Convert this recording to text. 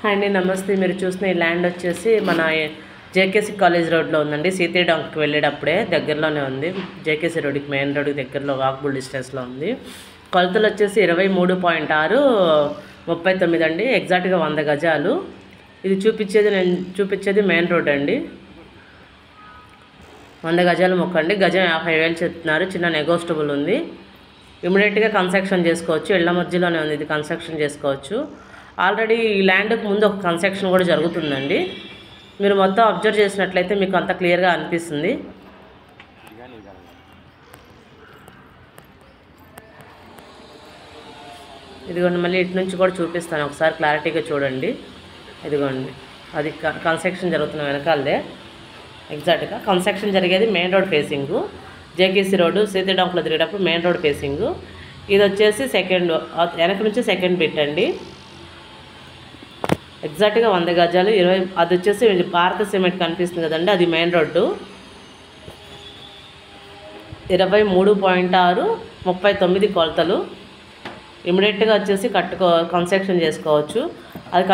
Hi అండి, నమస్తే. మీరు చూసిన ఈ ల్యాండ్ వచ్చేసి మన జేకేసీ కాలేజ్ రోడ్లో ఉందండి. సీతే డాంక్కి వెళ్ళేటప్పుడే దగ్గరలోనే ఉంది. జేకేసీ రోడ్కి మెయిన్ రోడ్కి దగ్గరలో వాకబుల్ డిస్టెన్స్లో ఉంది. కొలతలు వచ్చేసి 23.6 39 అండి. ఎగ్జాక్ట్గా 100 గజాలు. ఇది నేను చూపించేది మెయిన్ రోడ్ అండి. 100 గజాల మొక్క అండి. గజం 50,000 చెప్తున్నారు. చిన్న నెగోస్టబుల్ ఉంది. ఇమీడియట్గా కన్స్ట్రక్షన్ చేసుకోవచ్చు. ఇళ్ల మధ్యలోనే ఉంది. ఇది కన్స్ట్రక్షన్ చేసుకోవచ్చు. ఆల్రెడీ ఈ ల్యాండ్కి ముందు ఒక కన్స్ట్రక్షన్ కూడా జరుగుతుందండి. మీరు మొత్తం అబ్జర్వ్ చేసినట్లయితే మీకు అంత క్లియర్గా అనిపిస్తుంది. ఇదిగోండి, మళ్ళీ ఇటు నుంచి కూడా చూపిస్తాను, ఒకసారి క్లారిటీగా చూడండి. ఇదిగోండి, అది కన్స్ట్రక్షన్ జరుగుతున్న వెనకాలదే. ఎగ్జాక్ట్గా కన్స్ట్రక్షన్ జరిగేది main road facing. JKC road సీతే డాంక్లో తిరిగేటప్పుడు మెయిన్ రోడ్ ఫేసింగు. ఇది వచ్చేసి వెనక నుంచి సెకండ్ బిట్ అండి. ఎగ్జాక్ట్గా 100 గజాలు 20. అది వచ్చేసి భారత సిమెంట్ కనిపిస్తుంది కదండి, అది మెయిన్ రోడ్డు. 23.6 39 కొలతలు. ఇమీడియట్గా వచ్చేసి కన్స్ట్రక్షన్ చేసుకోవచ్చు. అది